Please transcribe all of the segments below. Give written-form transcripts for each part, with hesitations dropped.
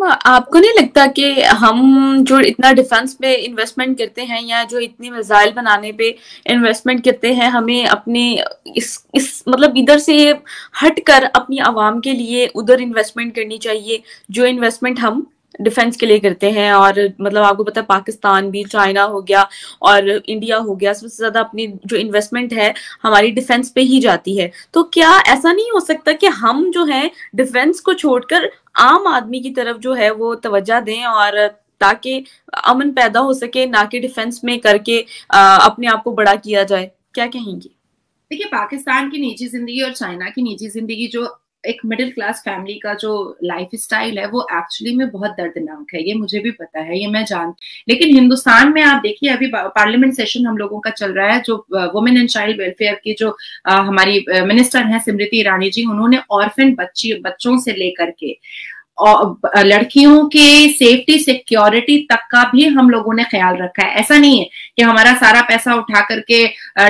Ma'am, आपको नहीं लगता कि हम जो इतना डिफेंस पे इन्वेस्टमेंट करते हैं या जो इतनी मिसाइल बनाने पे इन्वेस्टमेंट करते हैं, हमें अपने इस मतलब इधर से हट कर अपनी आवाम के लिए उधर इन्वेस्टमेंट करनी चाहिए, जो इन्वेस्टमेंट हम डिफेंस के लिए करते हैं। और मतलब आपको पता है पाकिस्तान भी, चाइना हो गया और इंडिया हो गया, सबसे ज्यादा अपनी जो इन्वेस्टमेंट है हमारी डिफेंस पे ही जाती है। तो क्या ऐसा नहीं हो सकता कि हम जो है डिफेंस को छोड़कर आम आदमी की तरफ जो है वो तवज्जो दें, और ताकि अमन पैदा हो सके, ना कि डिफेंस में करके अपने आप को बड़ा किया जाए? क्या कहेंगी? देखिए, पाकिस्तान की निजी जिंदगी और चाइना की निजी जिंदगी, जो एक मिडिल क्लास फैमिली का जो लाइफ स्टाइल है, वो एक्चुअली में बहुत दर्दनाक है। ये मुझे भी पता है, ये मैं जानती। लेकिन हिंदुस्तान में आप देखिए, अभी पार्लियामेंट सेशन हम लोगों का चल रहा है, जो वुमेन एंड चाइल्ड वेलफेयर की जो हमारी मिनिस्टर हैं स्मृति ईरानी जी, उन्होंने ऑर्फन बच्चों से लेकर के और लड़कियों के सेफ्टी सिक्योरिटी तक का भी हम लोगों ने ख्याल रखा है। ऐसा नहीं है कि हमारा सारा पैसा उठा करके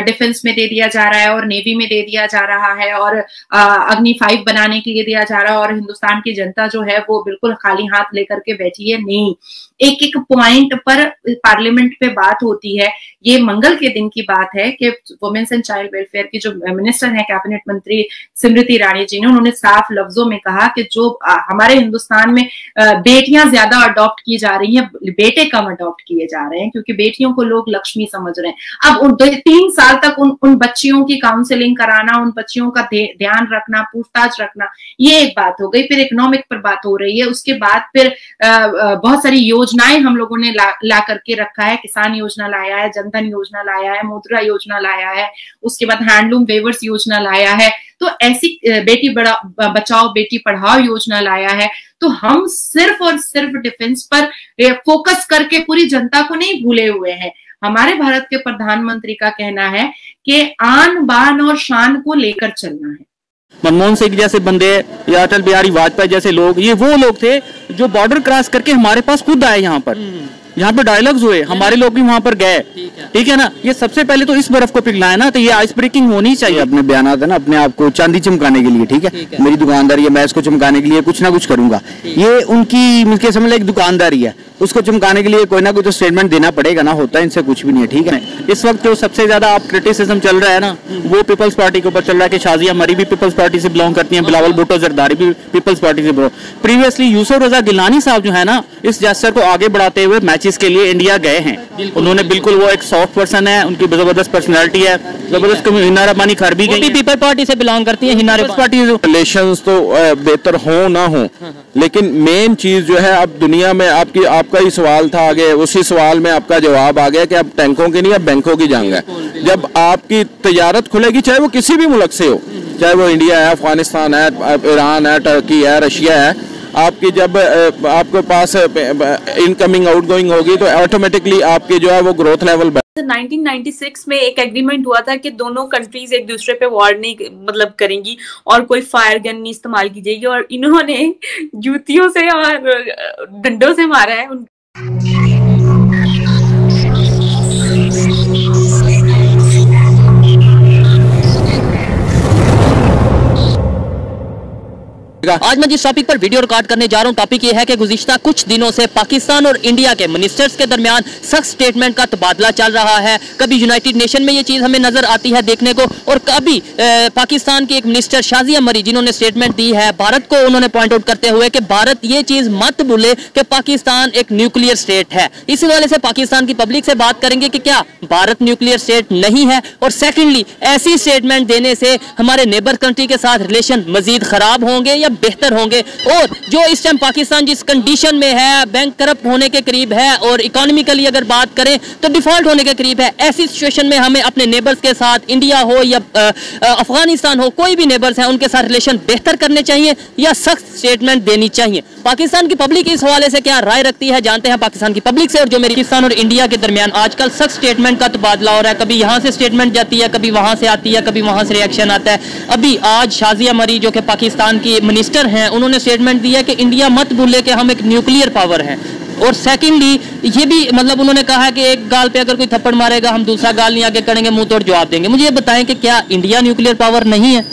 डिफेंस में दे दिया जा रहा है और नेवी में दे दिया जा रहा है और अग्नि 5 बनाने के लिए दिया जा रहा है और हिंदुस्तान की जनता जो है वो बिल्कुल खाली हाथ लेकर के बैठी है। नहीं, एक एक पॉइंट पर पार्लियामेंट पे बात होती है। ये मंगल के दिन की बात है कि वुमेन्स एंड चाइल्ड वेलफेयर की जो मिनिस्टर है, कैबिनेट मंत्री स्मृति ईरानी जी ने, उन्होंने साफ लफ्जों में कहा कि जो हमारे हिंदुस्तान में बेटियां ज्यादा अडॉप्ट की जा रही हैं, बेटे कम अडॉप्ट किए जा रहे हैं, क्योंकि बेटियों को लोग लक्ष्मी समझ रहे हैं। अब 3 साल तक उन बच्चियों की काउंसलिंग कराना, उन बच्चियों का ध्यान रखना, पूछताछ रखना, ये एक बात हो गई। फिर इकोनॉमिक पर बात हो रही है। उसके बाद फिर बहुत सारी योजनाएं हम लोगों ने ला करके रखा है। किसान योजना लाया है, जनधन योजना लाया है, मुद्रा योजना लाया है, उसके बाद हैंडलूम वेवर्स योजना लाया है। तो ऐसी बेटी बचाओ बेटी पढ़ाओ योजना लाया है। तो हम सिर्फ और सिर्फ डिफेंस पर फोकस करके पूरी जनता को नहीं भूले हुए हैं। हमारे भारत के प्रधानमंत्री का कहना है कि आन बान और शान को लेकर चलना है। मनमोहन सिंह जैसे बंदे या अटल बिहारी वाजपेयी जैसे लोग, ये वो लोग थे जो बॉर्डर क्रॉस करके हमारे पास खुद आए। यहाँ पे डायलॉग्स हुए, हमारे लोग भी वहां पर गए। ठीक है ना, ये सबसे पहले तो इस बर्फ को पिघलाए ना, तो ये आइस ब्रेकिंग होनी चाहिए। अपने बयानात है ना, अपने आप को चांदी चमकाने के लिए, ठीक है, मेरी दुकानदारी है, मैं इसको चमकाने के लिए कुछ ना कुछ करूंगा। ये उनकी मिलके समझ लो एक दुकानदारी है, उसको चमकाने के लिए कोई ना कोई तो स्टेटमेंट देना पड़ेगा ना, होता है इनसे कुछ भी नहीं है। ठीक है, इस वक्त जो सबसे ज्यादा आप क्रिटिसिज्म चल रहा है ना, वो पीपल्स पार्टी के ऊपर चल रहा है कि शाजिया मरी भी पीपल्स पार्टी से बिलोंग करती है, बिलावल भुट्टो जरदारी भी पीपल्स पार्टी से बिलोंग। प्रीवियसली यूसुफ रजा गिलानी साहब जो है ना, इस जेस्चर को आगे बढ़ाते हुए मैचेस के लिए इंडिया गए हैं। उन्होंने बिल्कुल, वो एक सॉफ्ट पर्सन है, उनकी जबरदस्त पर्सनैलिटी है, जबरदस्त। हिना रब्बानी खर भी गई, पीपल पार्टी से बिलोंग करती है। हिना पार्टी रिलेशंस तो बेहतर हो ना हो, लेकिन मेन चीज जो है, अब दुनिया में आपका ही सवाल था आगे, उसी सवाल में आपका जवाब आ गया कि अब टैंकों की नहीं, अब बैंकों की जंग है। जब आपकी तजारत खुलेगी, चाहे वो किसी भी मुल्क से हो, चाहे वो इंडिया है, अफगानिस्तान है, ईरान है, टर्की है, रशिया है, आपकी जब आपके पास इनकमिंग आउटगोइंग होगी तो ऑटोमेटिकली आपकी जो है वो ग्रोथ लेवल 1996 में एक एग्रीमेंट हुआ था कि दोनों कंट्रीज एक दूसरे पे वॉर नहीं मतलब करेंगी और कोई फायर गन नहीं इस्तेमाल की जाएगी, और इन्होंने जूतियों से और डंडों से मारा है। आज मैं जिस टॉपिक पर वीडियो रिकॉर्ड करने जा रहा हूं, टॉपिक ये है कि गुज़िश्ता कुछ दिनों से पाकिस्तान और इंडिया के मिनिस्टर्स के दरमियान सख्त स्टेटमेंट का तबादला चल रहा है। कभी यूनाइटेड नेशन में ये चीज़ हमें नजर आती है देखने को, और कभी पाकिस्तान के एक मिनिस्टर शाजिया मरी जिन्होंने स्टेटमेंट दी है भारत को, उन्होंने पॉइंट आउट करते हुए कि भारत ये चीज़ मत भूले कि पाकिस्तान एक न्यूक्लियर स्टेट है। इस हवाले से पाकिस्तान की पब्लिक से बात करेंगे कि क्या भारत न्यूक्लियर स्टेट नहीं है, और सेकेंडली ऐसी स्टेटमेंट देने से हमारे नेबर कंट्री के साथ रिलेशन मजीद खराब होंगे या बेहतर होंगे। और जो इस टाइम पाकिस्तान जिस कंडीशन में है, बैंक करप्ट होने के करीब है और इकोनॉमिकली अगर बात करें तो डिफॉल्ट होने के करीब है, ऐसी सिचुएशन में हमें अपने नेबर्स के साथ, इंडिया हो या अफगानिस्तान हो, कोई भी नेबर्स हैं, उनके साथ रिलेशन बेहतर करने चाहिए या सख्त स्टेटमेंट देनी चाहिए। पाकिस्तान की पब्लिक इस हवाले से क्या राय रखती है जानते हैं पाकिस्तान की पब्लिक से। और जो मेरी पाकिस्तान और इंडिया के दरमियान आजकल सख्त स्टेटमेंट का तबादला हो रहा है, कभी यहाँ से स्टेटमेंट जाती है, कभी वहाँ से आती है, कभी वहाँ से रिएक्शन आता है। अभी आज शाजिया मरी जो कि पाकिस्तान की मिनिस्टर हैं, उन्होंने स्टेटमेंट दिया कि इंडिया मत भूले कि हम एक न्यूक्लियर पावर हैं। और सेकेंडली ये भी मतलब उन्होंने कहा है कि एक गाल पे अगर कोई थप्पड़ मारेगा हम दूसरा गाल नहीं आगे करेंगे, मुंह तोड़ जवाब देंगे। मुझे ये बताएं कि क्या इंडिया न्यूक्लियर पावर नहीं है?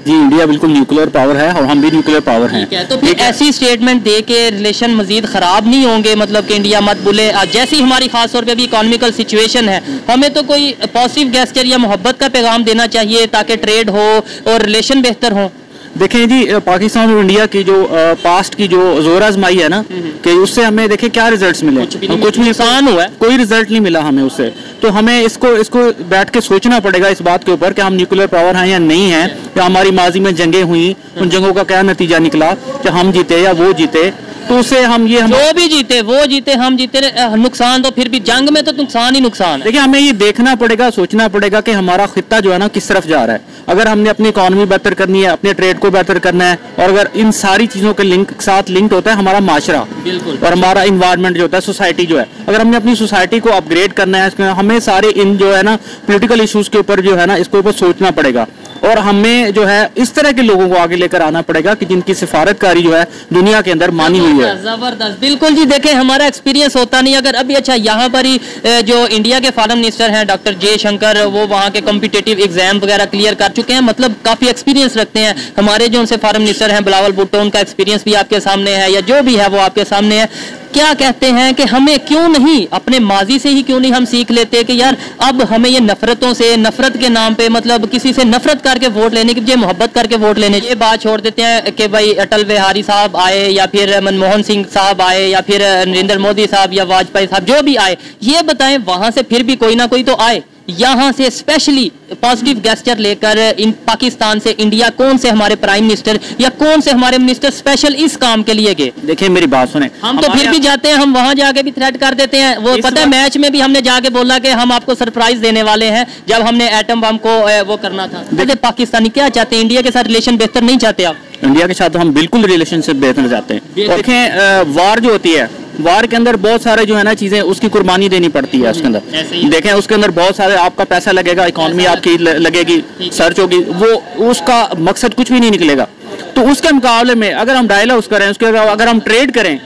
जी इंडिया बिल्कुल न्यूक्लियर पावर है और हम भी न्यूक्लियर पावर हैं। तो फिर ऐसी स्टेटमेंट दे के रिलेशन मजीद खराब नहीं होंगे, मतलब कि इंडिया मत बोले। जैसी हमारी खास तौर पे भी इकोनॉमिकल सिचुएशन है, हमें तो कोई पॉजिटिव गेस्चर या मोहब्बत का पैगाम देना चाहिए ताकि ट्रेड हो और रिलेशन बेहतर हो। देखें जी, पाकिस्तान और इंडिया की जो पास्ट की जो जोर आजमाई है ना, कि उससे हमें देखें क्या रिजल्ट्स मिले, कुछ भी नुकसान हुआ है, कोई रिजल्ट नहीं मिला हमें उससे। तो हमें इसको बैठ के सोचना पड़ेगा इस बात के ऊपर कि हम न्यूक्लियर पावर हैं या नहीं है, या हमारी माजी में जंगें हुई, उन जंगों का क्या नतीजा निकला, कि हम जीते या वो जीते। तो उससे हम जो भी जीते वो जीते हम जीते, नुकसान तो फिर भी जंग में तो नुकसान ही नुकसान है। देखिए हमें ये देखना पड़ेगा, सोचना पड़ेगा कि हमारा खित्ता जो है ना किस तरफ जा रहा है। अगर हमने अपनी इकोनॉमी बेहतर करनी है, अपने ट्रेड को बेहतर करना है, और अगर इन सारी चीजों के साथ लिंक्ड होता है हमारा माशरा और हमारा इन्वायरमेंट जो होता है, सोसाइटी जो है, अगर हमने अपनी सोसाइटी को अपग्रेड करना है, हमें सारे इन जो है ना पॉलिटिकल इश्यूज के ऊपर जो है ना इसके ऊपर सोचना पड़ेगा। और हमें जो है इस तरह के लोगों को आगे लेकर आना पड़ेगा कि जिनकी सिफारतकारी जो है दुनिया के अंदर मानी हुई है। जबरदस्त, बिल्कुल जी। देखें हमारा एक्सपीरियंस होता नहीं अगर अभी, अच्छा यहाँ पर ही जो इंडिया के फॉरेन मिनिस्टर हैं डॉक्टर जयशंकर, वो वहाँ के कॉम्पिटिटिव एग्जाम वगैरह क्लियर कर चुके हैं, मतलब काफी एक्सपीरियंस रखते हैं। हमारे जो उनसे फॉरेन मिनिस्टर हैं बिलावल भुट्टो, उनका एक्सपीरियंस भी आपके सामने है, या जो भी है वो आपके सामने है। क्या कहते हैं कि हमें क्यों नहीं अपने माजी से ही क्यों नहीं हम सीख लेते कि यार अब हमें ये नफरतों से, नफरत के नाम पे, मतलब किसी से नफरत करके वोट लेने की बजाय मोहब्बत करके वोट लेने, ये बात छोड़ देते हैं कि भाई अटल बिहारी साहब आए या फिर मनमोहन सिंह साहब आए या फिर नरेंद्र मोदी साहब या वाजपेयी साहब, जो भी आए, ये बताएं वहां से फिर भी कोई ना कोई तो आए। यहाँ से स्पेशली पॉजिटिव गेस्चर लेकर इन पाकिस्तान से इंडिया कौन से हमारे प्राइम मिनिस्टर या कौन से हमारे मिनिस्टर स्पेशल इस काम के लिए गए? देखिए मेरी बात सुने, हम तो फिर भी जाते हैं, हम वहां जाके भी थ्रेट कर देते हैं। वो पता है मैच में भी हमने जाके बोला कि हम आपको सरप्राइज देने वाले हैं जब हमने एटम बम को वो करना था। देखिए पाकिस्तानी क्या चाहते हैं, इंडिया के साथ रिलेशन बेहतर नहीं चाहते आप? इंडिया के साथ हम बिल्कुल रिलेशनशिप बेहतर चाहते हैं। देखें वार जो होती है, वार के अंदर बहुत सारे जो है ना चीजें उसकी कुर्बानी देनी पड़ती है। उसके अंदर देखें, उसके अंदर बहुत सारे आपका पैसा लगेगा, इकोनॉमी आपकी लगेगी, सर्च होगी, वो उसका मकसद कुछ भी नहीं निकलेगा। तो उसके मुकाबले में अगर हम डायलॉग्स करें, उसके अगर हम ट्रेड करें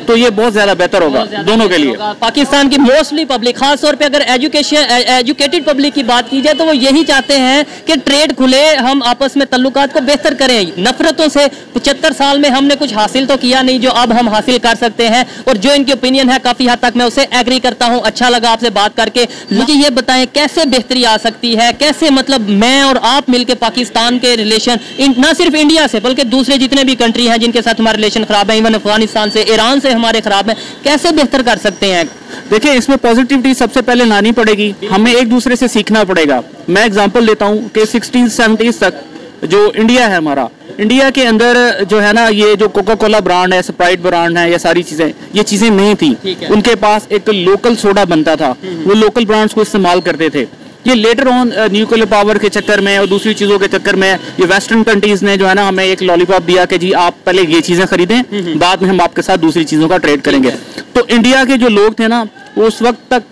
तो ये बहुत ज्यादा बेहतर होगा दोनों के लिए। पाकिस्तान की मोस्टली पब्लिक, खास तौर पे अगर एजुकेटेड पब्लिक की बात की जाए तो वो यही चाहते हैं कि ट्रेड खुले, हम आपस में तल्लुकात को बेहतर करें। नफरतों से 75 साल में हमने कुछ हासिल तो किया नहीं जो अब हम हासिल कर सकते हैं, और जो इनकी ओपिनियन है काफी हद तक मैं उसे एग्री करता हूं। अच्छा लगा आपसे बात करके। मुझे ये बताएं कैसे बेहतरी आ सकती है, कैसे मतलब मैं और आप मिलकर पाकिस्तान के रिलेशन न सिर्फ इंडिया से बल्कि दूसरे जितने भी कंट्री हैं जिनके साथ हमारे रिलेशन खराब है, इवन अफगानिस्तान से, ईरान से हमारे खराब है, कैसे बेहतर कर सकते हैं? देखिए इसमें पॉजिटिविटी सबसे पहले लानी पड़ेगी, हमें एक दूसरे से सीखना पड़ेगा। मैं एग्जांपल देता हूं कि 60-70s तक जो इंडिया है हमारा, इंडिया के अंदर जो है ना ये जो कोका कोला ब्रांड है, स्प्राइट ब्रांड है, ये सारी चीजें, ये चीजें नहीं थी। उनके पास एक लोकल सोडा बनता था, वो लोकल ब्रांड्स को इस्तेमाल करते थे। ये लेटर ऑन न्यूक्लियर पावर के चक्कर में और दूसरी चीजों के चक्कर में ये वेस्टर्न कंट्रीज ने जो है ना हमें एक लॉलीपॉप दिया कि जी आप पहले ये चीजें खरीदें, बाद में हम आपके साथ दूसरी चीजों का ट्रेड करेंगे। तो इंडिया के जो लोग थे ना वो उस वक्त तक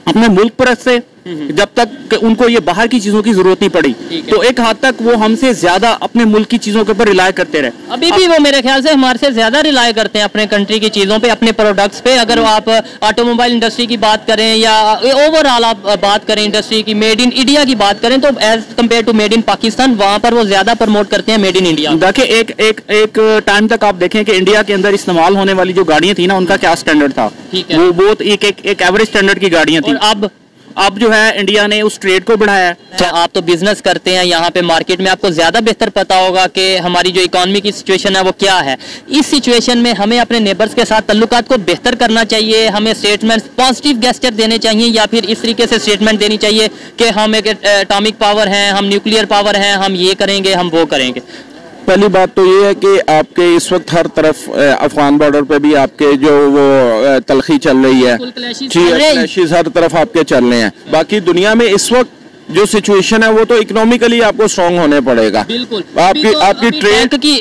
अपने मुल्क परस्त थे जब तक उनको ये बाहर की चीजों की जरूरत नहीं पड़ी। तो एक हद तक वो हमसे ज्यादा अपने मुल्क की चीजों के ऊपर रिलाय करते रहे। अभी भी वो मेरे ख्याल से हमारे से ज्यादा रिलाय करते हैं अपने कंट्री की चीजों पे, अपने प्रोडक्ट्स पे। अगर आप ऑटोमोबाइल इंडस्ट्री की बात करें या ओवरऑल आप बात करें इंडस्ट्री की, मेड इन इंडिया की बात करें, तो as compare to made in Pakistan वहां पर वो ज्यादा प्रमोट करते हैं मेड इन इंडिया। देखिए एक टाइम तक आप देखें कि इंडिया के अंदर इस्तेमाल होने वाली जो गाड़ियां थी ना उनका क्या स्टैंडर्ड था, वो बहुत एक एवरेज स्टैंडर्ड की गाड़ियां थी। अब जो है इंडिया ने उस ट्रेड को बढ़ाया। अच्छा, आप तो बिजनेस करते हैं यहाँ पे मार्केट में, आपको ज्यादा बेहतर पता होगा कि हमारी जो इकोनॉमी की सिचुएशन है वो क्या है। इस सिचुएशन में हमें अपने नेबर्स के साथ तल्लुकात को बेहतर करना चाहिए, हमें स्टेटमेंट पॉजिटिव गेस्चर देने चाहिए, या फिर इस तरीके से स्टेटमेंट देनी चाहिए कि हम एक एटॉमिक पावर हैं, हम न्यूक्लियर पावर हैं, हम ये करेंगे, हम वो करेंगे। पहली बात तो ये है कि आपके इस वक्त हर तरफ अफगान बॉर्डर पे भी आपके जो वो तलखी चल रही है, क्लैशेस हर तरफ आपके चल रहे हैं। बाकी दुनिया में इस वक्त जो सिचुएशन है वो तो इकोनॉमिकली आपको स्ट्रांग होने पड़ेगा। बिल्कुल। आपकी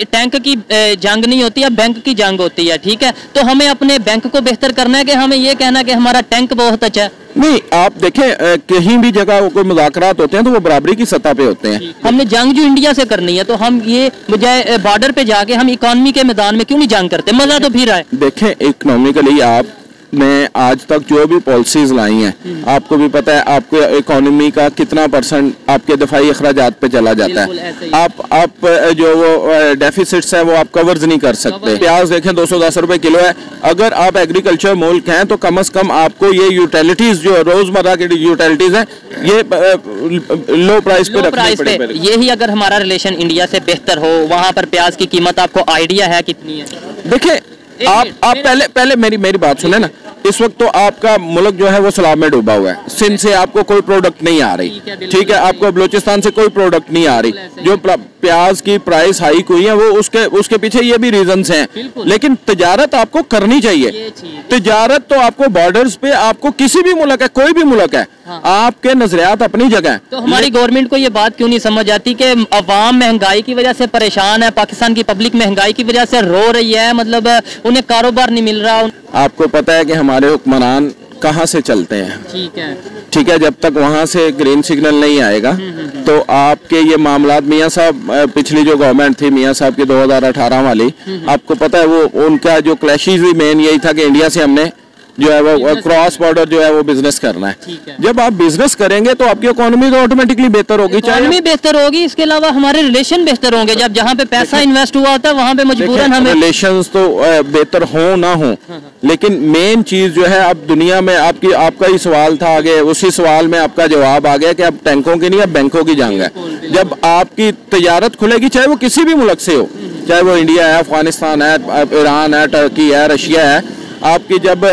टैंक की जंग नहीं होती है, बैंक की जंग होती है, ठीक है। तो हमें अपने बैंक को बेहतर करना है कि हमें ये कहना कि हमारा टैंक बहुत अच्छा है? नहीं, आप देखें कहीं भी जगह कोई मुज़ाकरात होते हैं तो वो बराबरी की सतह पे होते हैं। हमने जंग जो इंडिया से करनी है तो हम ये बजाय बॉर्डर पे जाके हम इकोनॉमी के मैदान में क्यों नहीं जंग करते? मजा तो फिर आए। देखें इकोनॉमिकली आप ने आज तक जो भी पॉलिसीज लाई हैं, आपको भी पता है आपके इकोनॉमी का कितना परसेंट आपके दफाई अखराजात पे चला जाता है। आप जो वो डेफिसिट्स है वो आप कवर्स नहीं कर सकते। प्याज देखें 210 रुपए किलो है। अगर आप एग्रीकल्चर मुल्क हैं तो कम से कम आपको ये यूटिलिटीज जो रोजमर्रा की यूटिलिटीज हैं ये लो प्राइस पे रखनी पड़ेगी। यही अगर हमारा रिलेशन इंडिया से बेहतर हो, वहाँ पर प्याज की कीमत आपको आइडिया है कितनी है? देखिए आप पहले मेरी बात सुने ना। इस वक्त तो आपका मुल्क जो है वो सैलाब में डूबा हुआ है। सिंध से आपको कोई प्रोडक्ट नहीं आ रही, ठीक है, आपको बलूचिस्तान से कोई प्रोडक्ट नहीं आ रही। जो प्याज की प्राइस हाइक हुई है वो उसके पीछे ये भी रीजंस हैं। लेकिन तिजारत आपको करनी चाहिए। तिजारत तो आपको बॉर्डर्स पे, आपको किसी भी मुल्क है, कोई भी मुल्क है, आपके नजरियात अपनी जगह है। तो हमारी गवर्नमेंट को ये बात क्यों नहीं समझ आती कि अवाम महंगाई की वजह से परेशान है, पाकिस्तान की पब्लिक महंगाई की वजह से रो रही है, मतलब उन्हें कारोबार नहीं मिल रहा। आपको पता है कि हमारे हुक्मरान कहाँ से चलते हैं, ठीक है, जब तक वहाँ से ग्रीन सिग्नल नहीं आएगा तो आपके ये मामलात, मियाँ साहब पिछली जो गवर्नमेंट थी मियाँ साहब की 2018 वाली, आपको पता है वो उनका जो क्लैशेस भी मेन यही था कि इंडिया से हमने जो है वो क्रॉस बॉर्डर जो है वो बिजनेस करना है। जब आप बिजनेस करेंगे तो आपकी इकोनॉमी तो ऑटोमेटिकली बेहतर होगी, इकोनॉमी बेहतर होगी, इसके अलावा हमारे रिलेशन बेहतर होंगे। जब जहाँ पे पैसा इन्वेस्ट हुआ होता है वहाँ पे मजबूरन हमें रिलेशंस तो बेहतर हो ना हो, लेकिन मेन चीज जो है अब दुनिया में आपका ही सवाल था आगे, उसी सवाल में आपका जवाब आ गया कि अब टैंकों की नहीं अब बैंकों की जंग है। जब आपकी तजारत खुलेगी, चाहे वो किसी भी मुल्क से हो, चाहे वो इंडिया है, अफगानिस्तान है, ईरान है, टर्की है, रशिया है, आपकी जब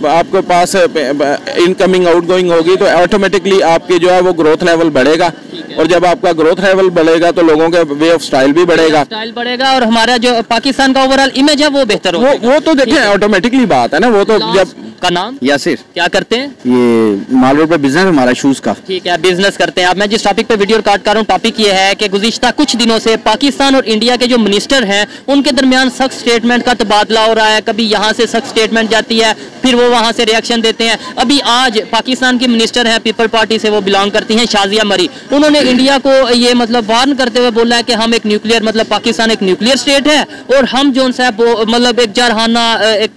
आपके पास इनकमिंग आउटगोइंग होगी तो ऑटोमेटिकली आपकी जो है वो ग्रोथ लेवल बढ़ेगा। और जब आपका ग्रोथ लेवल बढ़ेगा तो लोगों के वे ऑफ स्टाइल भी बढ़ेगा और हमारा जो पाकिस्तान का ओवरऑल इमेज है वो बेहतर होगा। वो तो देखें ऑटोमेटिकली बात है ना। वो तो जब का नाम यासिर, क्या करते हैं? ये माल रोड पे बिजनेस है हमारा, शूज का। ठीक है, बिजनेस करते हैं। अब मैं जिस टॉपिक पे वीडियो रिकॉर्ड कर रहा हूँ, टॉपिक ये है कि गुज़िश्ता कुछ दिनों से पाकिस्तान और इंडिया के जो मिनिस्टर हैं उनके दरमियान सख्त स्टेटमेंट का तबादला हो रहा है। कभी यहाँ से सख्त स्टेटमेंट जाती है, फिर वो वहाँ से रिएक्शन देते हैं। अभी आज पाकिस्तान की मिनिस्टर हैं, पीपल पार्टी से वो बिलोंग करती हैं, शाजिया मरी, उन्होंने इंडिया को ये मतलब वार्न करते हुए बोला है कि हम एक न्यूक्लियर, मतलब पाकिस्तान एक न्यूक्लियर स्टेट है और हम जो है वो मतलब एक जारहाना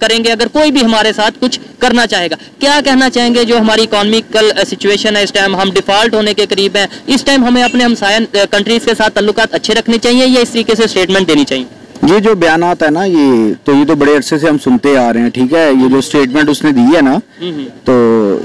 करेंगे अगर कोई भी हमारे साथ कुछ करना चाहेगा। क्या कहना चाहेंगे जो हमारी इकोनॉमिकल सिचुएशन है, इस टाइम हम डिफॉल्ट होने के करीब हैं, इस टाइम हमें अपने हमसायन कंट्रीज के साथ ताल्लुकात अच्छे रखने चाहिए या इस तरीके से स्टेटमेंट देनी चाहिए? ये जो बयानात है ना, ये तो बड़े अरसे से हम सुनते आ रहे हैं, ठीक है। ये जो स्टेटमेंट उसने दी है ना, तो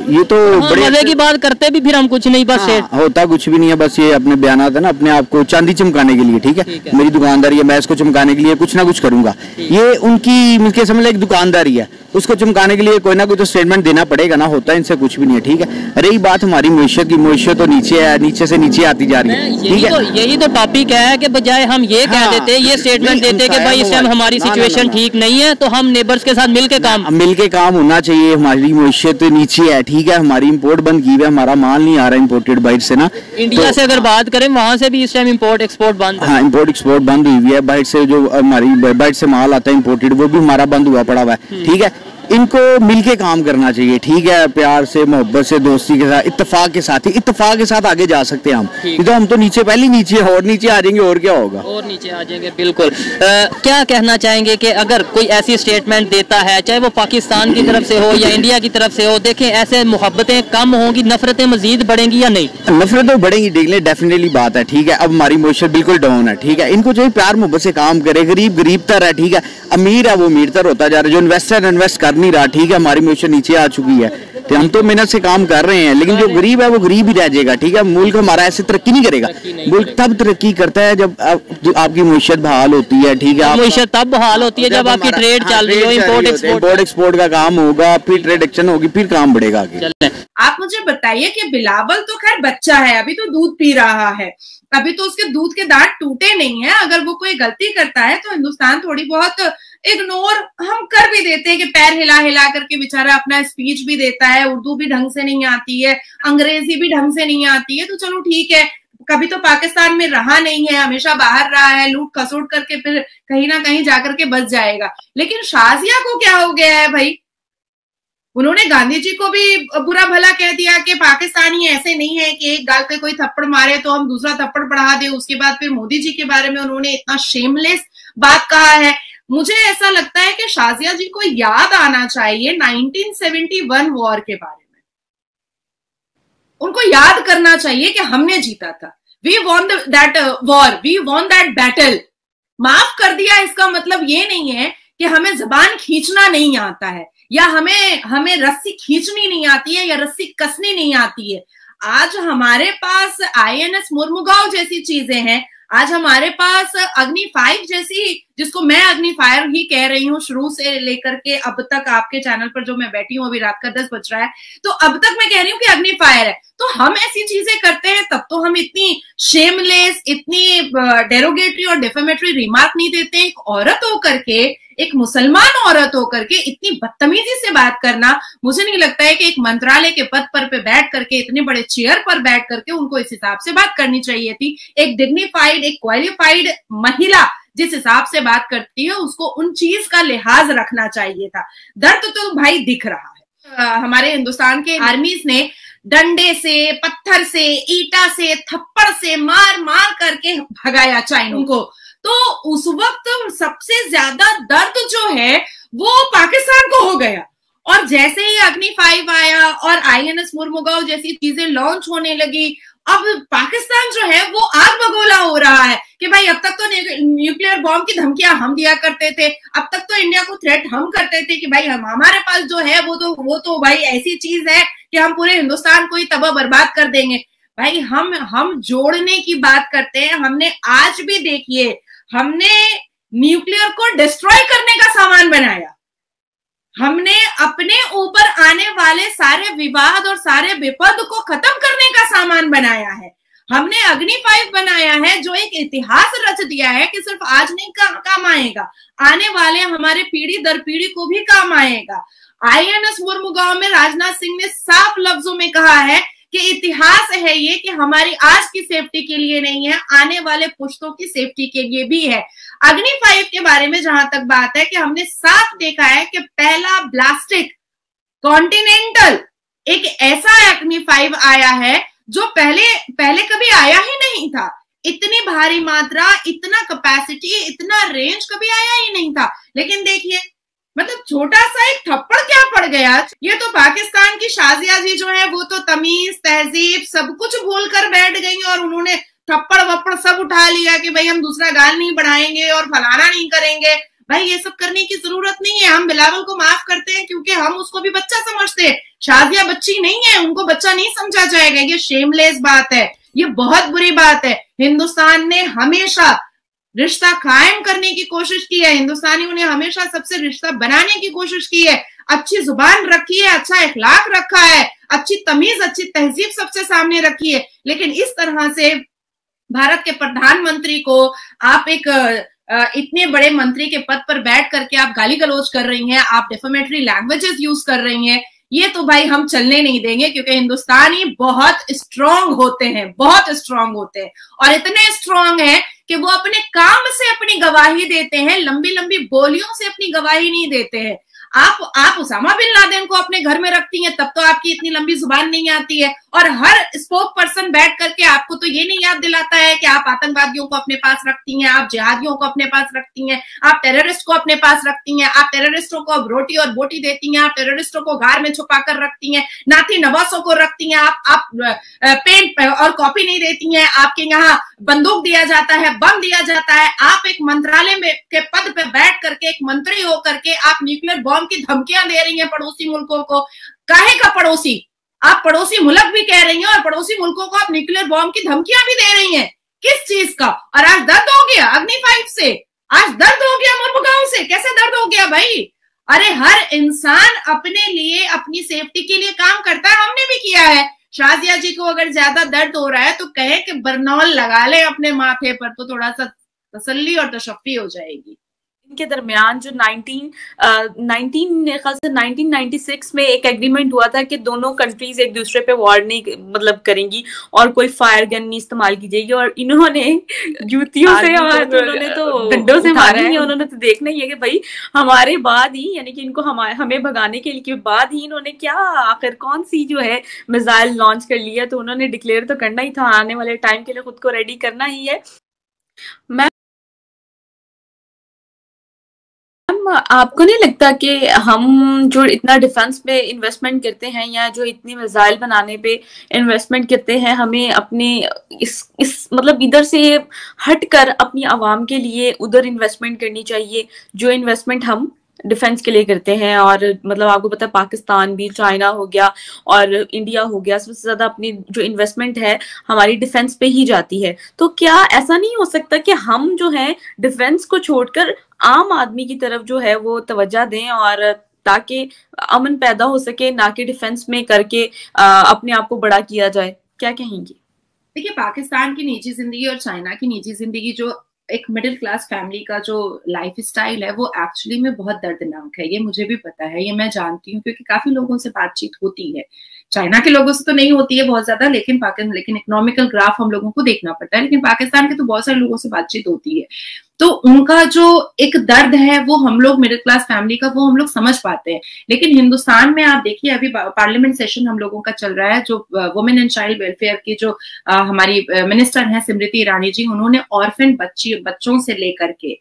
ये तो बड़े मजे की बात करते भी फिर हम कुछ नहीं, बस होता कुछ भी नहीं है, बस ये अपने बयानात है ना, अपने आप को चांदी चमकाने के लिए, ठीक है। मेरी दुकानदारी है, मैं इसको चमकाने के लिए कुछ ना कुछ करूंगा। ये उनकी मुझे समझ एक दुकानदारी है, उसको चमकाने के लिए कोई ना कोई तो स्टेटमेंट देना पड़ेगा ना, होता है इनसे कुछ भी नहीं है, ठीक है। रही बात हमारी मुईशत की, मुईशत तो नीचे है, नीचे से नीचे आती जा रही है, ठीक है। यही तो टॉपिक है कि बजाय हम ये कह देते, ये स्टेटमेंट देते कि भाई इस टाइम हमारी सिचुएशन ठीक नहीं है, तो हम नेबर्स के साथ मिलके काम होना चाहिए। हमारी मुईशत नीचे है, ठीक है, हमारी इंपोर्ट बंद की है, हमारा माल नहीं आ रहा इंपोर्टेड बाहर से ना। इंडिया से अगर बात करें वहां से भी इस टाइम इंपोर्ट एक्सपोर्ट बंद, हाँ, इंपोर्ट एक्सपोर्ट बंद हुई है। बाहर से जो हमारी बाहर से माल आता है इंपोर्टेड, वो भी हमारा बंद हुआ पड़ा हुआ है, ठीक है। इनको मिलके काम करना चाहिए, ठीक है, प्यार से, मोहब्बत से, दोस्ती के साथ, इत्तेफाक के साथ, इत्तेफाक के साथ आगे जा सकते हैं हम। तो हम तो नीचे पहले नीचे और नीचे आ जाएंगे, और क्या होगा, और नीचे आ जाएंगे, बिल्कुल। क्या कहना चाहेंगे कि अगर कोई ऐसी स्टेटमेंट देता है, चाहे वो पाकिस्तान की तरफ से हो या इंडिया की तरफ से हो, देखें ऐसे मोहब्बतें कम होंगी, नफरतें मजीद बढ़ेंगी या नहीं? नफरत तो बढ़ेंगी, देख ले, डेफिनेटली बात है, ठीक है। अब हमारी मोशन बिल्कुल डाउन है, ठीक है। इनको जो प्यार मोहब्बत से काम करे, गरीब तर है, ठीक है, अमीर है वो अमीर तर होता जा रहा है, जो इन्वेस्टर इन्वेस्ट कर नहीं रहा, ठीक है, हमारी मोशन नीचे आ चुकी है। तो हम तो मेहनत से काम कर रहे हैं, लेकिन जो गरीब है वो गरीब ही रह जाएगा, ठीक है। मुल्क हमारा ऐसे तरक्की नहीं करेगा। मुल्क तब तरक्की करता है जब आपकी मुईशत बहाल होती है, ठीक है। मुईशत तब बहाल होती है जब आपकी ट्रेड चल रही हो, इंपोर्ट एक्सपोर्ट का काम होगा, फिर ट्रेड एक्शन होगी, फिर काम बढ़ेगा आगे। आप मुझे बताइए कि बिलावल तो खैर बच्चा है, अभी तो दूध पी रहा है, अभी तो उसके दूध के दांत टूटे नहीं है। अगर वो कोई गलती करता है तो हिंदुस्तान थोड़ी बहुत इग्नोर हम कर भी देते हैं कि पैर हिला हिला करके बेचारा अपना स्पीच भी देता है, उर्दू भी ढंग से नहीं आती है, अंग्रेजी भी ढंग से नहीं आती है, तो चलो ठीक है, कभी तो पाकिस्तान में रहा नहीं है, हमेशा बाहर रहा है, लूट खसोट करके फिर कहीं ना कहीं जाकर के बच जाएगा। लेकिन शाजिया को क्या हो गया है भाई? उन्होंने गांधी जी को भी बुरा भला कह दिया कि पाकिस्तानी ऐसे नहीं है कि एक गाल पे कोई थप्पड़ मारे तो हम दूसरा थप्पड़ पढ़ा दे। उसके बाद फिर मोदी जी के बारे में उन्होंने इतना शेमलेस बात कहा है। मुझे ऐसा लगता है कि शाजिया जी को याद आना चाहिए 1971 वॉर के बारे में। उनको याद करना चाहिए कि हमने जीता था, we won that war, we won that battle. माफ कर दिया इसका मतलब ये नहीं है कि हमें जबान खींचना नहीं आता है, या हमें रस्सी खींचनी नहीं आती है, या रस्सी कसनी नहीं आती है। आज हमारे पास INS मुर्मुगांव जैसी चीजें हैं, आज हमारे पास अग्नि 5 जैसी, जिसको मैं अग्नि फायर ही कह रही हूँ शुरू से लेकर के अब तक, आपके चैनल पर जो मैं बैठी हूँ, अभी रात का 10 बज रहा है, तो अब तक मैं कह रही हूँ कि अग्नि फायर है। तो हम ऐसी चीजें करते हैं तब तो हम इतनी शेमलेस, इतनी डेरोगेटरी और डिफेमेटरी रिमार्क नहीं देते। एक औरत होकर के, एक मुसलमान औरत होकर के इतनी बदतमीजी से बात करना, मुझे नहीं लगता है कि एक मंत्रालय के पद पर पे बैठ करके, इतने बड़े चेयर पर बैठ करके उनको इस हिसाब से बात करनी चाहिए थी। एक डिग्निफाइड, एक क्वालिफाइड महिला जिस हिसाब से बात करती है, उसको उन चीज का लिहाज रखना चाहिए था। दर्द तो भाई दिख रहा है। हमारे हिंदुस्तान के आर्मीज ने डंडे से, पत्थर से, ईटा से, थप्पड़ से मार मार करके भगाया चाइनों को। तो उस वक्त सबसे ज्यादा दर्द जो है वो पाकिस्तान को हो गया। और जैसे ही अग्नि 5 आया और INS मुर्मुगांव जैसी चीजें लॉन्च होने लगी, अब पाकिस्तान जो है वो आग बगोला हो रहा है कि भाई अब तक तो न्यूक्लियर बॉम्ब की धमकियां हम दिया करते थे, अब तक तो इंडिया को थ्रेट हम करते थे कि भाई हमारे पास जो है वो तो भाई ऐसी चीज है कि हम पूरे हिंदुस्तान को ही तबाह बर्बाद कर देंगे। भाई हम जोड़ने की बात करते हैं। हमने आज भी देखिए, हमने न्यूक्लियर को डिस्ट्रॉय करने का सामान बनाया, हमने अपने ऊपर आने वाले सारे विवाद और सारे विपद को खत्म करने का सामान बनाया है। हमने अग्नि 5 बनाया है जो एक इतिहास रच दिया है कि सिर्फ आज नहीं काम आएगा, आने वाले हमारे पीढ़ी दर पीढ़ी को भी काम आएगा। INS मुर्मुगांव में राजनाथ सिंह ने साफ लफ्जों में कहा है कि इतिहास है ये कि हमारी आज की सेफ्टी के लिए नहीं है, आने वाले पुश्तों की सेफ्टी के लिए भी है। अग्नि 5 के बारे में जहां तक बात है कि हमने साफ देखा है कि पहला ब्लास्टिक कॉन्टिनेंटल एक ऐसा अग्नि 5 आया है जो पहले कभी आया ही नहीं था। इतनी भारी मात्रा, इतना कैपेसिटी, इतना रेंज कभी आया ही नहीं था। लेकिन देखिए, मतलब छोटा सा एक थप्पड़ क्या पड़ गया। ये तो पाकिस्तान की शाजिया जी जो है वो तो तमीज, तहजीब सब कुछ भूल कर बैठ गई और उन्होंने थप्पड़ वप्पड़ सब उठा लिया कि भाई हम दूसरा गाल नहीं बढ़ाएंगे और फलाना नहीं करेंगे। भाई ये सब करने की जरूरत नहीं है। हम बिलावल को माफ करते हैं क्योंकि हम उसको भी बच्चा समझते हैं। शाजिया बच्ची नहीं है, उनको बच्चा नहीं समझा जाएगा। ये शेमलेस बात है, ये बहुत बुरी बात है। हिंदुस्तान ने हमेशा रिश्ता कायम करने की कोशिश की है, हिंदुस्तानियों ने हमेशा सबसे रिश्ता बनाने की कोशिश की है, अच्छी जुबान रखी है, अच्छा इखलाक रखा है, अच्छी तमीज, अच्छी तहजीब सबसे सामने रखी है। लेकिन इस तरह से भारत के प्रधानमंत्री को आप एक इतने बड़े मंत्री के पद पर बैठ करके आप गाली गलौज कर रही हैं, आप डिफेमेटरी लैंग्वेजेस यूज कर रही हैं, ये तो भाई हम चलने नहीं देंगे। क्योंकि हिंदुस्तानी बहुत स्ट्रांग होते हैं, बहुत स्ट्रांग होते हैं, और इतने स्ट्रांग हैं कि वो अपने काम से अपनी गवाही देते हैं, लंबी लंबी बोलियों से अपनी गवाही नहीं देते हैं। आप उसामा बिन लादेन को अपने घर में रखती हैं, तब तो आपकी इतनी लंबी जुबान नहीं आती है। और हर स्पोक पर्सन बैठ करके आपको तो ये नहीं याद दिलाता है कि आप आतंकवादियों को अपने पास रखती हैं, आप जिहादियों को अपने पास रखती हैं, आप टेररिस्ट को अपने पास रखती हैं, आप टेररिस्टों को अब रोटी और बोटी देती हैं, आप टेररिस्टों को घर में छुपा कर रखती हैं, नाती नवासों को रखती हैं, आप पेन और कॉपी नहीं देती हैं, आपके यहाँ बंदूक दिया जाता है, बम दिया जाता है। आप एक मंत्रालय में के पद पे बैठ करके, एक मंत्री होकर के आप न्यूक्लियर बॉम्ब की धमकियां दे रही हैं पड़ोसी मुल्कों को। काहे का पड़ोसी? आप पड़ोसी मुल्क भी कह रही हैं और पड़ोसी मुल्कों को आप न्यूक्लियर बॉम्ब की धमकियां भी दे रही हैं। किस चीज का? और आज दर्द हो गया अग्नि 5 से, आज दर्द हो गया मुर्मुगांव से। कैसे दर्द हो गया भाई? अरे हर इंसान अपने लिए, अपनी सेफ्टी के लिए काम करता है, हमने भी किया है। शाजिया जी को अगर ज्यादा दर्द हो रहा है तो कहे कि बर्नौल लगा ले अपने माथे पर, तो थोड़ा सा तसल्ली और तशफ़ी हो जाएगी। इनके दरमियान जो 1996 में एक एग्रीमेंट हुआ था कि दोनों कंट्रीज एक दूसरे पे वॉर नहीं मतलब करेंगी और कोई फायर गन नहीं इस्तेमाल की जाएगी। और इन्होंने जूतियों से और उन्होंने तो डंडों से मारा है। उन्होंने तो देखना ही है कि भाई हमारे बाद ही, यानी कि इनको हमें भगाने के बाद ही इन्होंने क्या आखिर कौन सी जो है मिसाइल लॉन्च कर लिया। तो उन्होंने डिक्लेयर तो करना ही था, आने वाले टाइम के लिए खुद को रेडी करना ही है। मैं आपको नहीं लगता कि हम जो इतना डिफेंस पे इन्वेस्टमेंट करते हैं या जो इतनी मिसाइल बनाने पे इन्वेस्टमेंट करते हैं, हमें अपने इस मतलब इधर से हट कर अपनी आवाम के लिए उधर इन्वेस्टमेंट करनी चाहिए, जो इन्वेस्टमेंट हम डिफेंस के लिए करते हैं? और मतलब आपको पता है पाकिस्तान भी, चाइना हो गया और इंडिया हो गया, सबसे ज्यादा अपनी जो इन्वेस्टमेंट है हमारी डिफेंस पे ही जाती है। तो क्या ऐसा नहीं हो सकता कि हम जो है डिफेंस को छोड़कर आम आदमी की तरफ जो है वो तवज्जो दें, और ताकि अमन पैदा हो सके, ना कि डिफेंस में करके अपने आप को बड़ा किया जाए? क्या कहेंगी? देखिए, पाकिस्तान की निजी जिंदगी और चाइना की निजी जिंदगी, जो एक मिडिल क्लास फैमिली का जो लाइफ स्टाइल है, वो एक्चुअली में बहुत दर्दनाक है। ये मुझे भी पता है, ये मैं जानती हूँ, क्योंकि काफी लोगों से बातचीत होती है। चाइना के लोगों से तो नहीं होती है बहुत ज्यादा, लेकिन इकोनॉमिकल ग्राफ हम लोगों को देखना पड़ता है। लेकिन पाकिस्तान के तो बहुत सारे लोगों से बातचीत होती है, तो उनका जो एक दर्द है वो हम लोग मिडिल क्लास फैमिली का, वो हम लोग समझ पाते हैं। लेकिन हिंदुस्तान में आप देखिए, अभी पार्लियामेंट सेशन हम लोगों का चल रहा है, जो वुमेन एंड चाइल्ड वेलफेयर की जो हमारी मिनिस्टर हैं स्मृति ईरानी जी, उन्होंने ऑर्फन बच्चों से लेकर के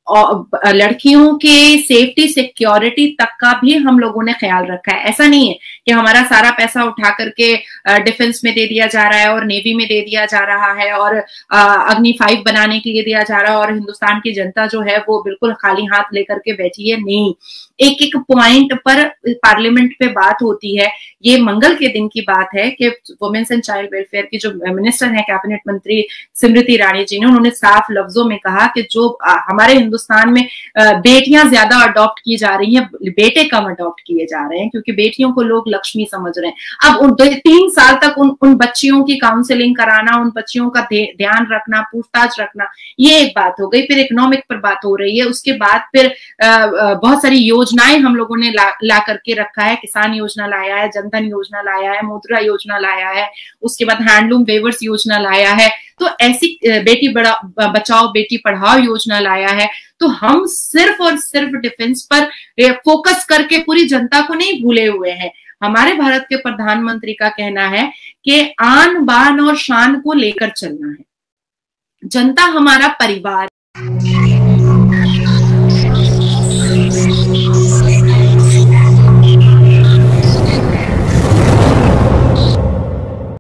और लड़कियों के सेफ्टी सिक्योरिटी तक का भी हम लोगों ने ख्याल रखा है। ऐसा नहीं है कि हमारा सारा पैसा उठा करके डिफेंस में दे दिया जा रहा है और नेवी में दे दिया जा रहा है और अग्नि 5 बनाने के लिए दिया जा रहा है और हिंदुस्तान की जनता जो है वो बिल्कुल खाली हाथ लेकर के बैठी है। नहीं, एक एक पॉइंट पर पार्लियामेंट पे बात होती है। ये मंगल के दिन की बात है कि वुमेन्स एंड चाइल्ड वेलफेयर की जो मिनिस्टर है, कैबिनेट मंत्री स्मृति ईरानी जी ने, उन्होंने साफ लफ्जों में कहा कि जो हमारे हिंदुस्तान में बेटियां ज्यादा अडॉप्ट की जा रही हैं, बेटे कम अडॉप्ट किए जा रहे हैं, क्योंकि बेटियों को लोग लक्ष्मी समझ रहे हैं। अब 3 साल तक उन बच्चियों की काउंसलिंग कराना, उन बच्चियों का ध्यान रखना, पूछताछ रखना, ये एक बात हो गई। फिर इकोनॉमिक पर बात हो रही है। उसके बाद फिर बहुत सारी योजनाएं हम लोगों ने ला करके रखा है। किसान योजना लाया है, जनधन योजना लाया है, मुद्रा योजना लाया है, उसके बाद हैंडलूम वेवर्स योजना लाया है। तो ऐसी बेटी बचाओ बेटी पढ़ाओ योजना लाया है। तो हम सिर्फ और सिर्फ डिफेंस पर फोकस करके पूरी जनता को नहीं भूले हुए हैं। हमारे भारत के प्रधानमंत्री का कहना है कि आन बान और शान को लेकर चलना है। जनता हमारा परिवार